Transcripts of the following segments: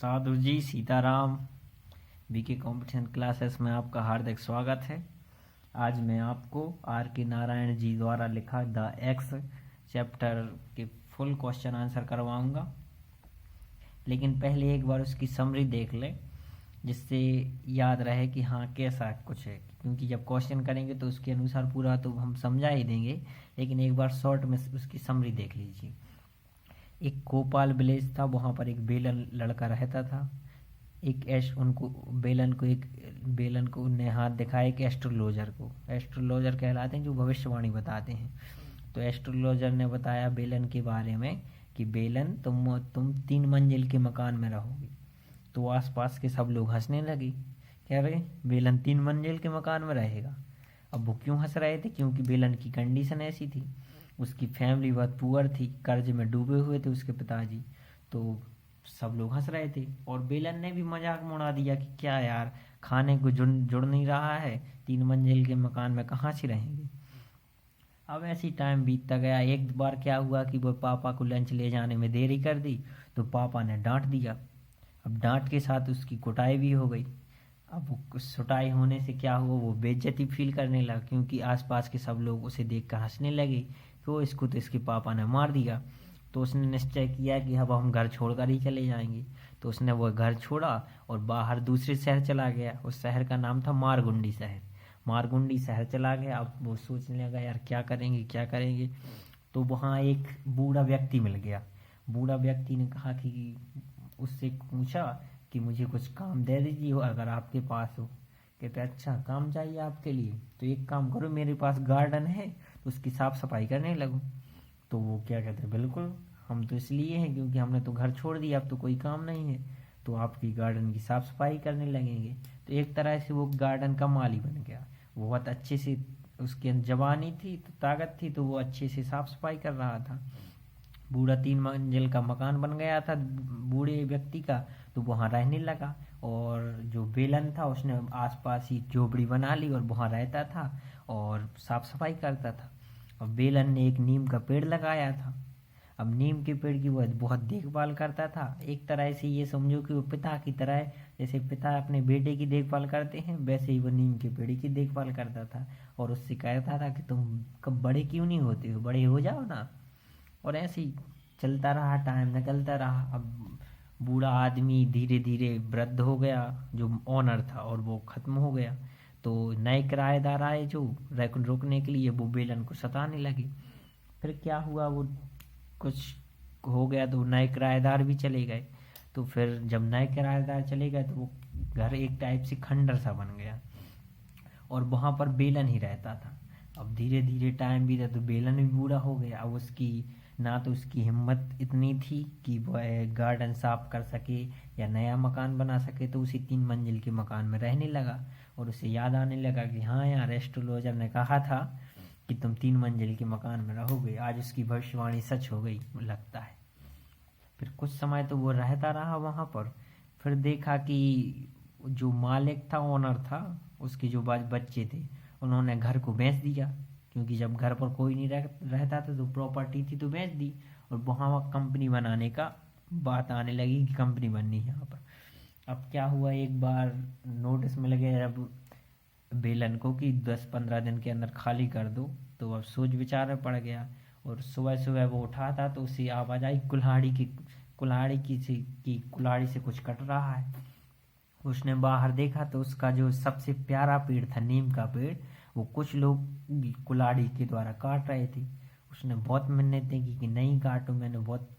साधु जी Sitaram. BK competition classes में आपका हार्दिक स्वागत है। आज मैं आपको आर के नारायण जी द्वारा लिखा द एक्स चैप्टर के फुल क्वेश्चन आंसर करवाऊंगा, लेकिन पहले एक बार उसकी समरी देख लें जिससे याद रहे कि हाँ कैसा कुछ है, क्योंकि जब क्वेश्चन करेंगे तो उसके अनुसार पूरा तो हम समझा ही देंगे, लेकिन एक बार शॉर्ट में उसकी समरी देख लीजिए। एक कोपाल विलेज था, वहाँ पर एक बेलन लड़का रहता था। एक बेलन को उन्हें हाथ दिखाया एक एस्ट्रोलॉजर को। एस्ट्रोलॉजर कहलाते हैं जो भविष्यवाणी बताते हैं। तो एस्ट्रोलॉजर ने बताया बेलन के बारे में कि बेलन तुम 3 मंजिल के मकान में रहोगी। तो आसपास के सब लोग हंसने लगे, कह रहे बेलन 3 मंजिल के मकान में रहेगा। अब वो क्यों हंस रहे थे? क्योंकि बेलन की कंडीशन ऐसी थी, उसकी फैमिली बहुत पुअर थी, कर्ज में डूबे हुए थे उसके पिताजी। तो सब लोग हंस रहे थे और बेलन ने भी मजाक उड़ा दिया कि क्या यार, खाने को जुड़ नहीं रहा है, 3 मंजिल के मकान में कहाँ से रहेंगे। अब ऐसी टाइम बीतता गया। एक बार क्या हुआ कि वो पापा को लंच ले जाने में देरी कर दी, तो पापा ने डांट दिया। अब डांट के साथ उसकी कुटाई भी हो गई। अब वो सुटाई होने से क्या हुआ, वो बेइज्जती फील करने लगा, क्योंकि आसपास के सब लोग उसे देखकर हंसने लगे कि वो इसको तो इसके पापा ने मार दिया। तो उसने निश्चय किया कि अब हम घर छोड़कर ही चले जाएंगे। तो उसने वो घर छोड़ा और बाहर दूसरे शहर चला गया। उस शहर का नाम था मारगुंडी शहर। मारगुंडी शहर चला गया। अब वो सोचने लगा यार क्या करेंगे क्या करेंगे। तो वहाँ एक बूढ़ा व्यक्ति मिल गया। बूढ़ा व्यक्ति ने कहा कि उससे पूछा कि मुझे कुछ काम दे दीजिए अगर आपके पास हो। कहते अच्छा काम चाहिए आपके लिए, तो एक काम करो, मेरे पास गार्डन है, तो उसकी साफ सफाई करने लगो। तो वो क्या कहते हैं, बिल्कुल, हम तो इसलिए हैं क्योंकि हमने तो घर छोड़ दिया, अब तो कोई काम नहीं है, तो आपकी गार्डन की साफ सफाई करने लगेंगे। तो एक तरह से वो गार्डन का माली बन गया। वो बहुत अच्छे से, उसकी जवानी थी तो ताकत थी, तो वो अच्छे से साफ सफाई कर रहा था। बूढ़ा 3 मंजिल का मकान बन गया था बूढ़े व्यक्ति का, तो वहाँ रहने लगा। और जो बेलन था उसने आसपास ही झोपड़ी बना ली और वहाँ रहता था और साफ सफाई करता था। और बेलन ने एक नीम का पेड़ लगाया था। अब नीम के पेड़ की वो बहुत देखभाल करता था। एक तरह से ये समझो कि वो पिता की तरह है, जैसे पिता अपने बेटे की देखभाल करते हैं वैसे ही वो नीम के पेड़ की देखभाल करता था। और उससे कहता था कि तुम कब बड़े क्यों नहीं होते हो, बड़े हो जाओ ना। और ऐसे ही चलता रहा, टाइम निकलता रहा। अब बूढ़ा आदमी धीरे धीरे वृद्ध हो गया, जो ओनर था, और वो खत्म हो गया। तो नए किराएदार आए जो रुकने के लिए, वो बेलन को सताने लगे। फिर क्या हुआ, वो कुछ हो गया तो नए किराएदार भी चले गए। तो फिर जब नए किराएदार चले गए तो वो घर एक टाइप से खंडर सा बन गया और वहाँ पर बेलन ही रहता था। अब धीरे धीरे टाइम बीता तो बेलन भी बूढ़ा हो गया। अब उसकी ना तो उसकी हिम्मत इतनी थी कि वह गार्डन साफ कर सके या नया मकान बना सके, तो उसी 3 मंजिल के मकान में रहने लगा। और उसे याद आने लगा कि हाँ यार, एस्ट्रोलॉजर ने कहा था कि तुम 3 मंजिल के मकान में रहोगे। आज उसकी भविष्यवाणी सच हो गई लगता है। फिर कुछ समय तो वो रहता रहा वहाँ पर। फिर देखा कि जो मालिक था, ओनर था, उसके जो बच्चे थे, उन्होंने घर को बेच दिया, क्योंकि जब घर पर कोई नहीं रहता था तो प्रॉपर्टी थी तो बेच दी। और वहाँ कंपनी बनाने का बात आने लगी कि कंपनी बननी है यहाँ पर। अब क्या हुआ, एक बार नोटिस मिल गया अब बेलन को कि 10-15 दिन के अंदर खाली कर दो। तो अब सोच विचार में पड़ गया। और सुबह सुबह वो उठा था तो उसे आवाज़ आई कुल्हाड़ी से कुछ कट रहा है। उसने बाहर देखा तो उसका जो सबसे प्यारा पेड़ था, नीम का पेड़, वो कुछ लोग कुल्हाड़ी के द्वारा काट रहे थे। उसने बहुत मिन्नतें की कि नहीं काटो, मैंने बहुत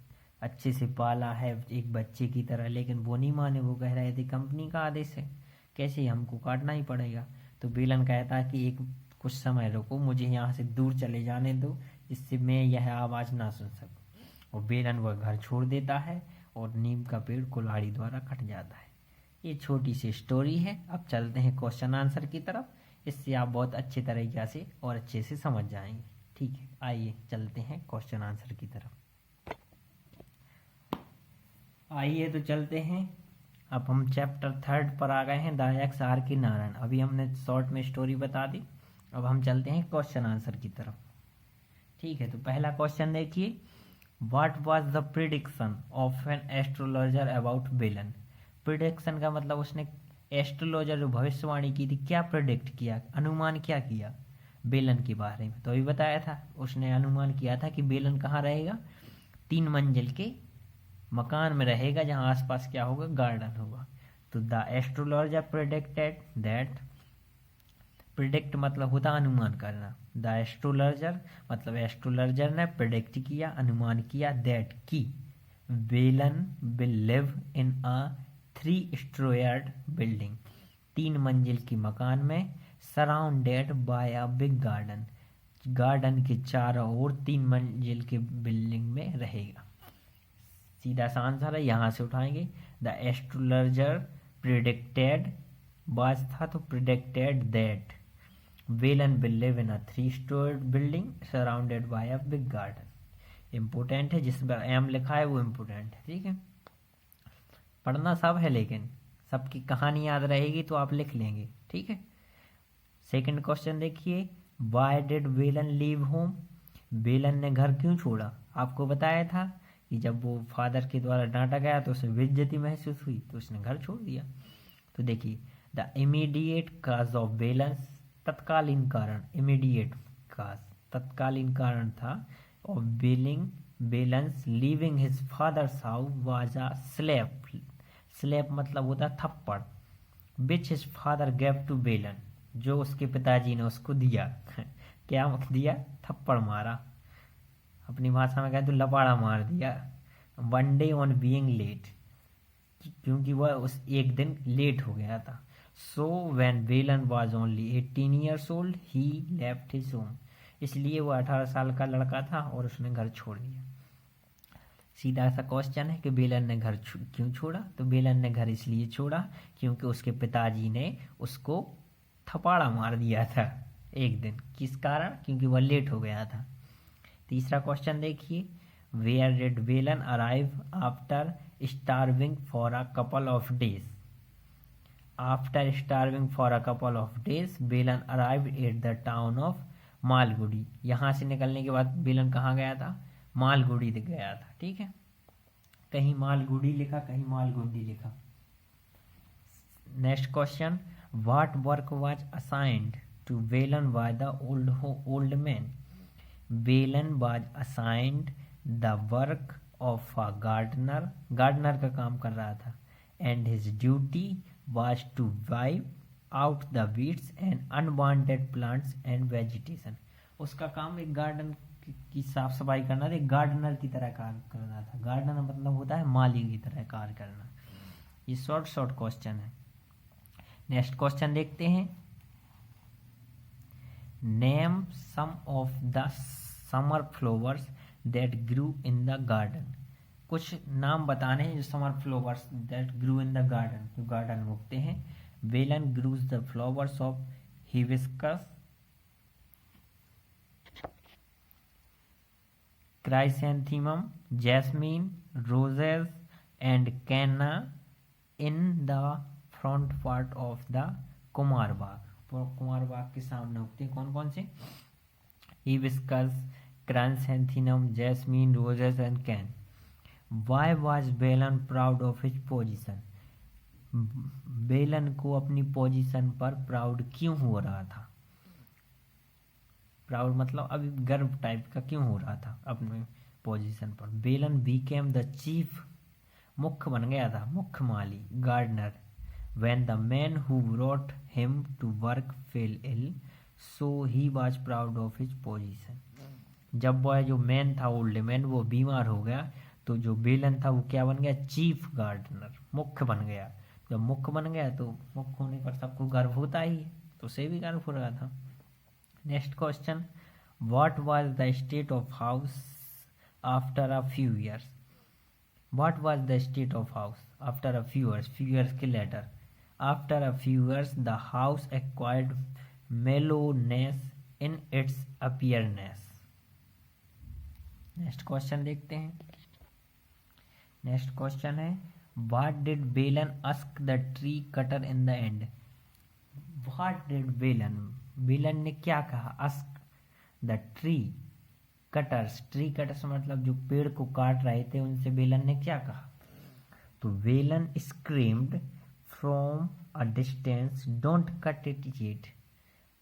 अच्छे से पाला है एक बच्चे की तरह, लेकिन वो नहीं माने। वो कह रहे थे कंपनी का आदेश है, कैसे हमको काटना ही पड़ेगा। तो बेलन कहता है कि एक कुछ समय रुको, मुझे यहाँ से दूर चले जाने दो, जिससे मैं यह आवाज़ ना सुन सकूं। और बेलन वह घर छोड़ देता है और नीम का पेड़ कुल्हाड़ी द्वारा कट जाता है। ये छोटी सी स्टोरी है। अब चलते हैं क्वेश्चन आंसर की तरफ, इससे आप बहुत अच्छे तरीके से और अच्छे से समझ जाएंगे। ठीक है, आइए चलते हैं क्वेश्चन आंसर की तरफ। आइए तो चलते हैं। अब हम चैप्टर 3 पर आ गए हैं, द एक्स आर के नारायण। अभी हमने शॉर्ट में स्टोरी बता दी, अब हम चलते हैं क्वेश्चन आंसर की तरफ। ठीक है, तो पहला क्वेश्चन देखिए, what was the prediction of an astrologer about बेलन। प्रिडिक्शन का मतलब उसने एस्ट्रोलॉजर जो भविष्यवाणी की थी क्या प्रिडिक्ट किया, अनुमान क्या किया बेलन के बारे में। तो अभी बताया था उसने अनुमान किया था कि बेलन कहाँ रहेगा, 3 मंजिल के मकान में रहेगा जहाँ आसपास क्या होगा, गार्डन होगा। तो the astrologer predicted that, predict मतलब होता अनुमान करना, द एस्ट्रोलॉजर मतलब एस्ट्रोलॉजर ने प्रिडिक्ट किया, अनुमान किया, दैट की बेलन will live in a 3 storeyed building, 3 मंजिल की मकान में, surrounded by a big garden, garden के चारों ओर 3 मंजिल के बिल्डिंग में रहेगा। सीधा सा आंसर है, यहाँ से उठाएंगे। द एस्ट्रोलॉजर प्रिडिक्टेड, बाज था तो predicted that Velan will live in a 3 storeyed building surrounded by a big garden. Important है, जिस पर एम लिखा है वो इम्पोर्टेंट है, ठीक है। पढ़ना सब है लेकिन सबकी कहानी याद रहेगी तो आप लिख लेंगे, ठीक है। सेकंड क्वेश्चन देखिए, why did Velan leave home, Velan ने घर क्यों छोड़ा। आपको बताया था कि जब वो फादर के द्वारा डांटा गया तो उसे बेइज्जती महसूस हुई तो उसने घर छोड़ दिया। तो देखिए, the immediate cause of Velan's, तत्कालीन कारण, इमीडिएट काज तत्कालीन कारण था, of Velan's leaving his father's house was a slap, slap मतलब होता है थप्पड़, which his father gave to Velan, जो उसके पिताजी ने उसको दिया क्या दिया, थप्पड़ मारा, अपनी भाषा में कहे तो लपाड़ा मार दिया। One day on being late, क्योंकि वह उस एक दिन लेट हो गया था। So when Velan was only 18 years old he left his home, इसलिए वो 18 साल का लड़का था और उसने घर छोड़ दिया। सीधा सा क्वेश्चन है कि बेलन ने घर क्यों छोड़ा, तो बेलन ने घर इसलिए छोड़ा क्योंकि उसके पिताजी ने उसको थपाड़ा मार दिया था एक दिन, किस कारण, क्योंकि वह लेट हो गया था। तीसरा क्वेश्चन देखिए, where did Velan arrive after starving for a couple of days, after starving for a couple of days Velan arrive at the town of Malgudi, यहाँ से निकलने के बाद वेलन कहाँ गया था, मालगुडी गया था, ठीक है। कहीं मालगुडी लिखा कहीं मालगुडी लिखा। Next question, what work was assigned to Velan by the old man, Velan was assigned the work of a gardener, gardener का काम कर रहा था, and his duty was to wipe out the weeds and unwanted plants and vegetation, उसका काम एक garden की साफ सफाई करना था, एक गार्डनर की तरह कार्य करना था। गार्डनर मतलब होता है माली की तरह कार्य करना। ये शॉर्ट क्वेश्चन है। नेक्स्ट क्वेश्चन देखते हैं, name some of the summer flowers that grew in the garden, कुछ नाम बताने हैं जो summer flowers that grew in the garden, जो गार्डन में उगते हैं। Velan grows the flowers of hibiscus, chrysanthemum, jasmine, roses and canna in the front part of the Kumar Bagh, Kumar Bagh के सामने उगते हैं कौन कौन से, hibiscus, chrysanthemum, jasmine, roses and can. Why was Velan proud of his position, Velan को अपनी पोजीशन पर प्राउड क्यों हो रहा था, प्राउड मतलब अभी गर्व टाइप का क्यों हो रहा था अपने पोजीशन पर। वेलन बीकेम द चीफ, मुख्य बन गया था, मुख्य माली, gardener, when the man who brought him to work fell ill, so he was proud of his position. जब वह जो मैन था, ओल्ड मैन, वो बीमार हो गया तो जो वेलन था वो क्या बन गया, चीफ गार्डनर, मुख्य बन गया। जब मुख्य बन गया तो मुख्य होने पर सबको गर्व होता ही है, तो उसे भी गर्व हो रहा था। Next question, what was the state of house after a few years, what was the state of house after a few years के later, after a few years the house acquired mellowness in its appearance. Next question देखते हैं। Next question है, what did Velan ask the tree cutter in the end, what did Velan, Velan ने क्या कहा, ask the tree cutters, tree cutters मतलब जो पेड़ को काट रहे थे उनसे वेलन ने क्या कहा, तो Velan screamed from a distance, don't cut it yet,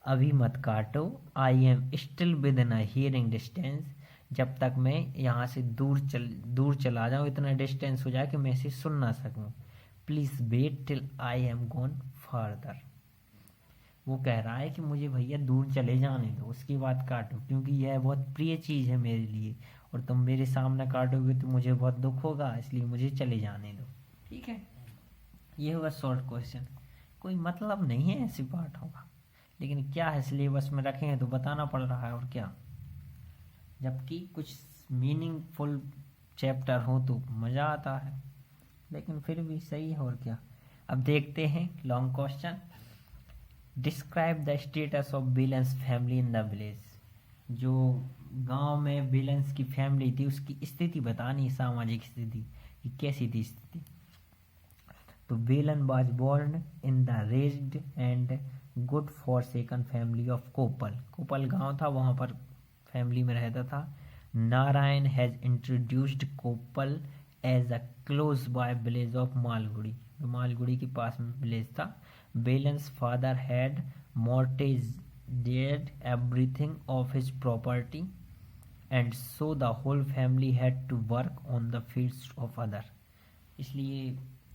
अभी मत काटो, आई am still within a hearing distance, जब तक मैं यहाँ से दूर चला जाऊँ, इतना डिस्टेंस हो जाए कि मैं इसे सुन ना सकूँ, please wait till I am gone further. वो कह रहा है कि मुझे भैया दूर चले जाने दो, उसकी बात काटो, क्योंकि यह बहुत प्रिय चीज़ है मेरे लिए, और तुम मेरे सामने काटोगे तो मुझे बहुत दुख होगा, इसलिए मुझे चले जाने दो। ठीक है, ये होगा शॉर्ट क्वेश्चन, कोई मतलब नहीं है ऐसे पाठों का, लेकिन क्या है सिलेबस में रखे हैं तो बताना पड़ रहा है, और क्या, जबकि कुछ मीनिंगफुल चैप्टर हो तो मज़ा आता है, लेकिन फिर भी सही है, और क्या। अब देखते हैं long question. Describe the status of balance family in the village, जो गांव में बेलेंस की फैमिली थी उसकी स्थिति बतानी, सामाजिक स्थिति कि कैसी थी स्थिति। तो Velan was born in the raised and good for second family of Kopal, Kopal गांव था, वहाँ पर फैमिली में रहता था। Narayan has introduced Kopal as a close by village of Malgudi, जो मालगुड़ी के पास में विलेज था। Velan's father had mortgaged everything of his property and so the whole family had to work on the fields of other, इसलिए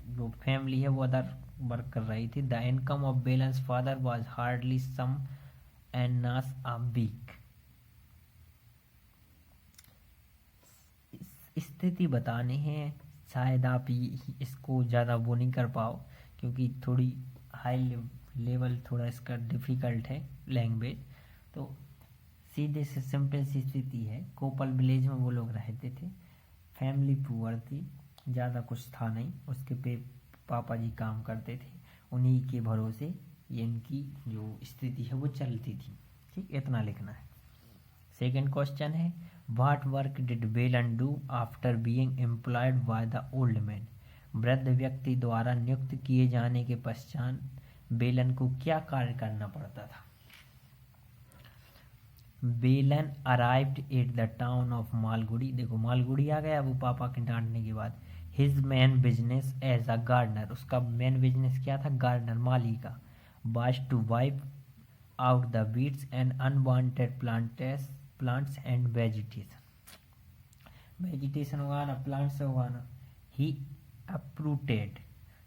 जो फैमिली है वो अदर वर्क कर रही थी। The income of Velan's father was hardly some annas a week, स्थिति बताने हैं, शायद आप इसको ज़्यादा वो नहीं कर पाओ, क्योंकि थोड़ी हाई लेवल थोड़ा इसका डिफ़िकल्ट है लैंग्वेज। तो सीधे से सिंपल सी स्थिति है, कोपल विलेज में वो लोग रहते थे, फैमिली पुअर थी, ज़्यादा कुछ था नहीं, उसके पे पापा जी काम करते थे, उन्हीं के भरोसे ये इनकी जो स्थिति है वो चलती थी। ठीक, इतना लिखना है। सेकेंड क्वेश्चन है, व्हाट वर्क डिड बेलन do after being employed by the old man, वृद्ध व्यक्ति द्वारा नियुक्त किए जाने के पश्चात बेलन को क्या कार्य करना पड़ता था। बेलन arrived at the town of Malgudi, देखो मालगुड़ी आ गया वो पापा के डांटने के बाद। His main business as a gardener, उसका मेन बिजनेस क्या था, गार्डनर माली का। Was to wipe out the weeds and unwanted plants and vegetation उगाना, प्लांट्स से उगाना। He uprooted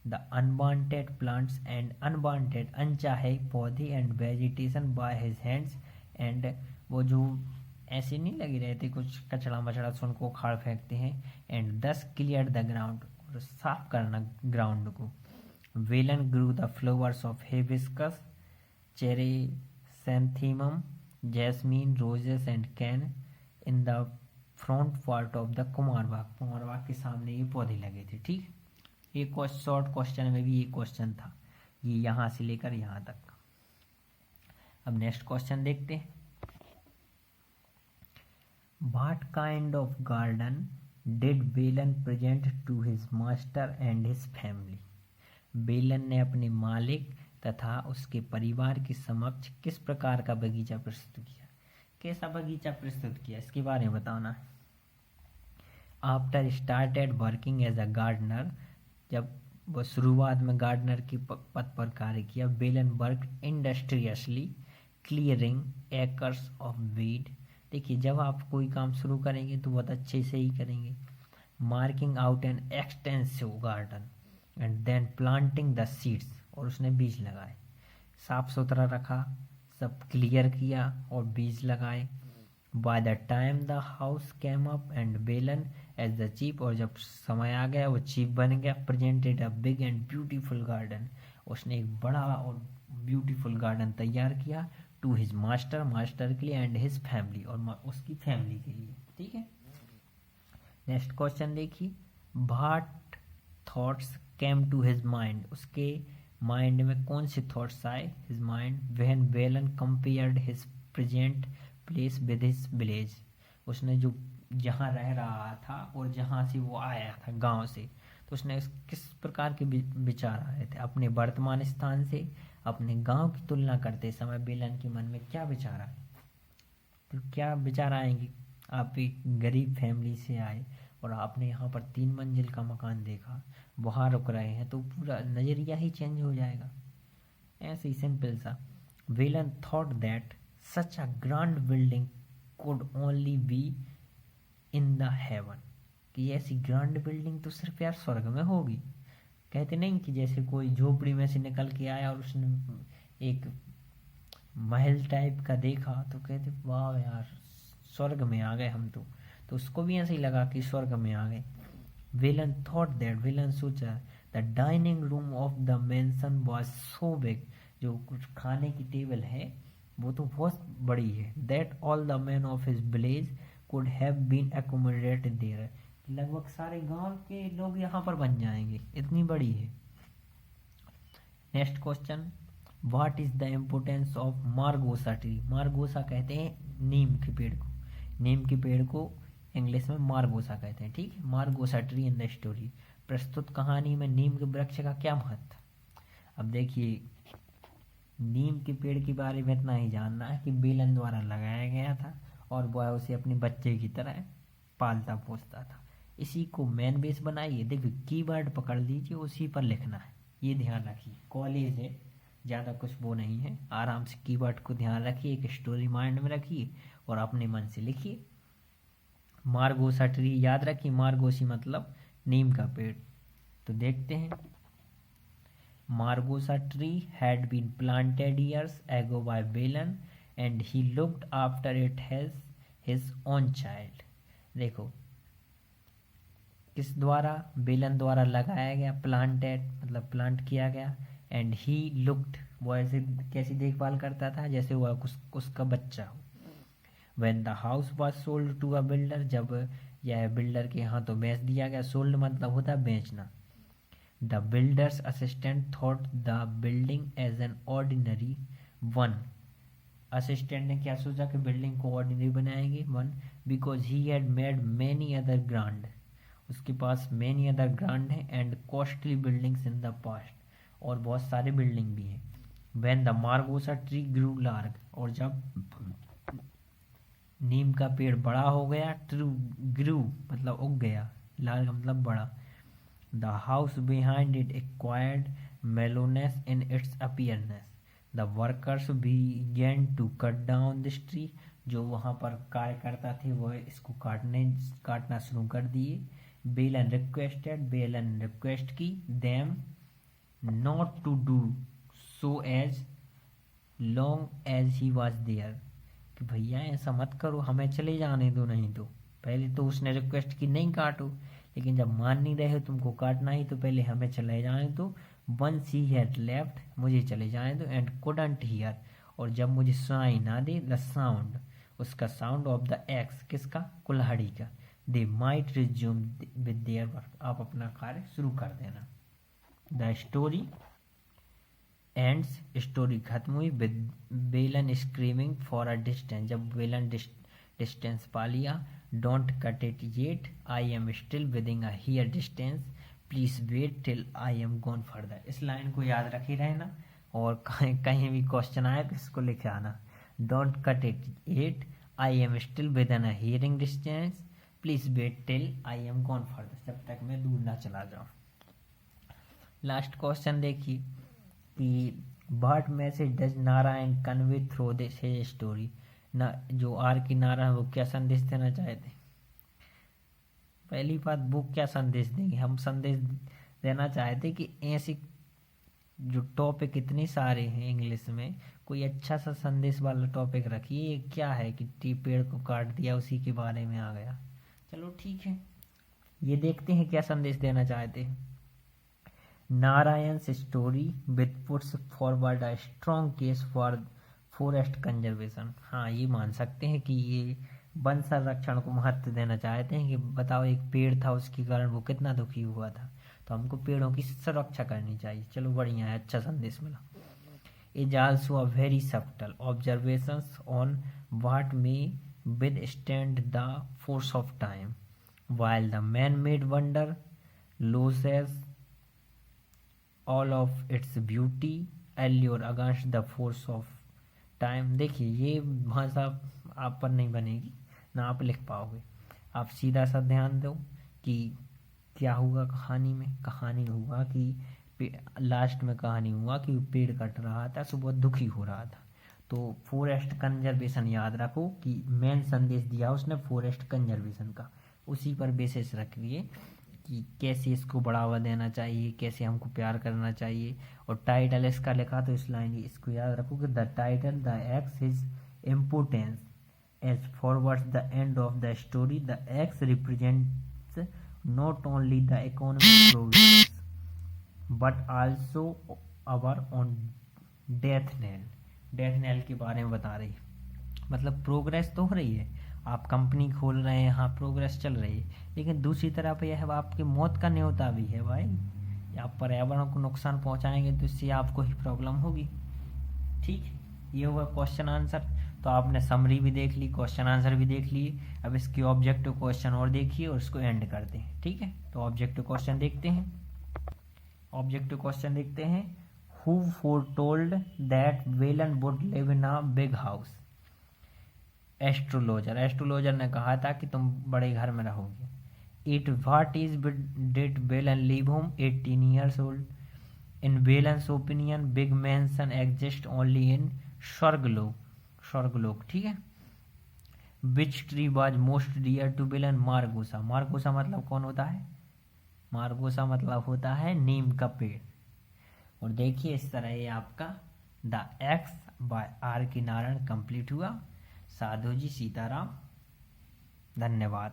the unwanted plants and unwanted अनचाहे पौधे and vegetation by his hands, and वो जो ऐसे नहीं लगे रहते कुछ कचड़ा मचड़ा से उनको उखाड़ फेंकते हैं। एंड दस क्लियर द ग्राउंड, और साफ करना ग्राउंड को। Velan grew the flowers of hibiscus, chrysanthemum, jasmine, roses and canna in the front part of the Kumar Bagh, Kumar Bagh के सामने ये पौधे लगे थे। ठीक, एक शॉर्ट क्वेश्चन में भी ये क्वेश्चन था, ये यहाँ से लेकर यहाँ तक। अब नेक्स्ट क्वेश्चन देखते हैं। What kind of garden did बेलन present to his master and his family? बेलन ने अपने मालिक तथा उसके परिवार के समक्ष किस प्रकार का बगीचा प्रस्तुत किया, कैसा बगीचा प्रस्तुत किया, इसके बारे में बताना है। After started working as a gardener, जब वह शुरुआत में गार्डनर के पद पर कार्य किया, Velan work industriously clearing acres of weed, देखिए जब आप कोई काम शुरू करेंगे तो बहुत अच्छे से ही करेंगे। Marking out an extensive garden and then planting the seeds, और उसने बीज लगाए, साफ सुथरा रखा, सब क्लियर किया और बीज लगाए। By the time the house cam up and बेलन एज द चीफ, और जब समय आ गया वो चीफ बन गया। Presented a big and beautiful garden, उसने एक बड़ा और ब्यूटीफुल गार्डन तैयार किया। टू हिज मास्टर, मास्टर के लिए, एंड हिज फैमिली, और उसकी फैमिली के लिए। ठीक है, नेक्स्ट क्वेश्चन देखिए। What thoughts came to his mind, उसके माइंड में कौन से थॉट्स आए, his mind, when Velan compared his present place with his village, उसने जो जहाँ रह रहा था और जहाँ से वो आया था गांव से, तो उसने किस प्रकार के विचार आए थे अपने वर्तमान स्थान से अपने गांव की तुलना करते समय बेलन के मन में क्या विचार आए। तो क्या विचार आएंगे, आप एक गरीब फैमिली से आए और आपने यहाँ पर 3 मंजिल का मकान देखा, वहाँ रुक रहे हैं, तो पूरा नज़रिया ही चेंज हो जाएगा। ऐसे ही सिंपल सा। Villain thought that such a grand building could only be in the haven, कि ऐसी ग्रांड बिल्डिंग तो सिर्फ यार स्वर्ग में होगी। कहते नहीं कि जैसे कोई झोपड़ी में से निकल के आया और उसने एक महल टाइप का देखा तो कहते वाह यार स्वर्ग में आ गए हम तो उसको भी ऐसे ही लगा कि स्वर्ग में आ गए। विलन थॉट दैट, विलन सोचा, the dining room of the mention was so big, जो कुछ खाने की टेबल है वो तो बहुत बड़ी है, that all the man of his village could have been accommodated there, लगभग सारे गांव के लोग यहाँ पर बन जाएंगे, इतनी बड़ी है। Next question, what is the importance of margosa tree? Margosa कहते हैं नीम के पेड़ को, नीम के पेड़ को इंग्लिश में मारगोसा कहते हैं, ठीक है। मारगोसा ट्री इन द स्टोरी, प्रस्तुत कहानी में नीम के वृक्ष का क्या महत्व? अब देखिए, नीम के पेड़ के बारे में इतना ही जानना है कि बेलन द्वारा लगाया गया था और वह उसे अपने बच्चे की तरह पालता पोसता था। इसी को मेन बेस बनाइए, देखिए कीवर्ड पकड़ लीजिए, उसी पर लिखना है, ये ध्यान रखिए। कॉलेज है, ज़्यादा कुछ वो नहीं है, आराम से कीवर्ड को ध्यान रखिए, एक स्टोरी माइंड में रखिए और अपने मन से लिखिए। मारगोसा ट्री याद रखिए, मारगोसी मतलब नीम का पेड़। तो देखते हैं, margosa tree had been planted years ago by Velan and he looked after it has his own child. देखो किस द्वारा? बेलन द्वारा लगाया गया, प्लांटेड मतलब प्लांट किया गया, एंड ही लुक्ड वो ऐसे कैसी देखभाल करता था जैसे वह उसका बच्चा हो। When the house was sold to a builder, जब यह बिल्डर के हाथों तो बेच दिया गया, सोल्ड मतलब होता है बेचना। The builder's assistant thought the building as an ordinary one, असिस्टेंट ने क्या सोचा कि बिल्डिंग को ऑर्डिनरी बनाएंगे, one, because he had made many other grand, उसके पास मैनी अदर ग्रांड है and costly buildings in the past, और बहुत सारे बिल्डिंग भी हैं। When the margosa tree grew large, और जब नीम का पेड़ बड़ा हो गया, ट्रू ग्रू मतलब उग गया, लार्ज मतलब बड़ा, the house behind it acquired mellowness in its appearance, the workers begin to cut down this tree, जो वहाँ पर कार्यकर्ता थे वह इसको काटना शुरू कर दिए। बेलन रिक्वेस्ट की them not to do so as long as he was there, कि भैया ऐसा मत करो, हमें चले जाने दो, नहीं तो पहले तो उसने रिक्वेस्ट की नहीं काटो, लेकिन जब मान नहीं रहे तुमको काटना ही तो पहले हमें चले जाने दो। वंस ही हैड लेफ्ट, मुझे चले जाने दो, एंड कुडंट हियर, और जब मुझे सुनाई ना दे, द साउंड, उसका साउंड ऑफ द एक्स, किसका? कुल्हाड़ी का, they might resume with their work, आप अपना कार्य शुरू कर देना। द स्टोरी एंड्स, स्टोरी खत्म हुई विद बेलन स्क्रीमिंग फॉर अ डिस्टेंस, जब बेलन डिस्टेंस पा लिया, don't cut it yet, I am still within a hear distance, please wait till I am gone further. इस लाइन को याद रखे रहना, और कहीं भी क्वेश्चन आए तो इसको लिखे आना, don't cut it yet, I am still within a hearing distance, please wait till I am gone further, जब तक मैं दूर ना चला जाऊँ। लास्ट क्वेश्चन देखिए कि what message does Narayan convey through this his story, ना जो आर की नारायण वो क्या संदेश देना चाहते? पहली बात, वो क्या संदेश देंगे? हम संदेश देना चाहते कि ऐसी जो टॉपिक इतने सारे हैं इंग्लिश में, कोई अच्छा सा संदेश वाला टॉपिक रखिए। ये क्या है कि पेड़ को काट दिया उसी के बारे में आ गया, चलो ठीक है, ये देखते हैं क्या संदेश देना चाहते हैं। Narayan's story with puts forward a strong case for forest conservation, हाँ ये मान सकते हैं कि ये वन संरक्षण को महत्व देना चाहते हैं कि बताओ एक पेड़ था उसके कारण वो कितना दुखी हुआ था, तो हमको पेड़ों की सुरक्षा करनी चाहिए। चलो बढ़िया है, अच्छा संदेश मिला। Is also a very subtle observations on what may withstand the force of time, while the man-made wonder loses all of its beauty allure against the force of time। देखिए ये भाषा आप पर नहीं बनेगी, ना आप लिख पाओगे, आप सीधा सा ध्यान दो कि क्या हुआ कहानी में। कहानी हुआ कि लास्ट में कहानी हुआ कि पेड़ कट रहा था, तो बहुत दुखी हो रहा था। तो फॉरेस्ट कंजर्वेशन याद रखो कि मेन संदेश दिया उसने फॉरेस्ट कंजर्वेशन का, उसी पर बेसिस रखिए कि कैसे इसको बढ़ावा देना चाहिए, कैसे हमको प्यार करना चाहिए। और टाइटल इसका लिखा तो इस लाइन इसको याद रखो कि the title the axe is importance as forwards the end of the story. The axe represents not only the economic progress but also our own death knell। Death nail के बारे में बता रही है। मतलब प्रोग्रेस तो हो रही है, आप कंपनी खोल रहे हैं, हाँ प्रोग्रेस चल रही है, लेकिन दूसरी तरफ यह आपकी मौत का न्योता भी है भाई। आप पर्यावरण को नुकसान पहुंचाएंगे तो इससे आपको ही प्रॉब्लम होगी। ठीक है, ये हुआ क्वेश्चन आंसर। तो आपने समरी भी देख ली, क्वेश्चन आंसर भी देख लिए। अब इसकी ऑब्जेक्टिव क्वेश्चन और देखिए और इसको एंड करते हैं। ठीक है, तो ऑब्जेक्टिव क्वेश्चन देखते हैं। ऑब्जेक्टिव क्वेश्चन देखते हैं। Who foretold that Velan would live in a big house? Astrologer. Astrologer ने कहा था कि तुम बड़े घर में रहोगे। It what is did Velan leave home 18 years old? In Velan's opinion big mansion exist only in स्वर्गलोक। स्वर्गलोक, ठीक है। Which tree was most dear to Velan? Margosa. Margosa मतलब कौन होता है? मारगोसा मतलब होता है नीम का पेड़। और देखिए इस तरह ये आपका द एक्स बाय आर के नारायण कंप्लीट हुआ। साधु जी, सीताराम, धन्यवाद।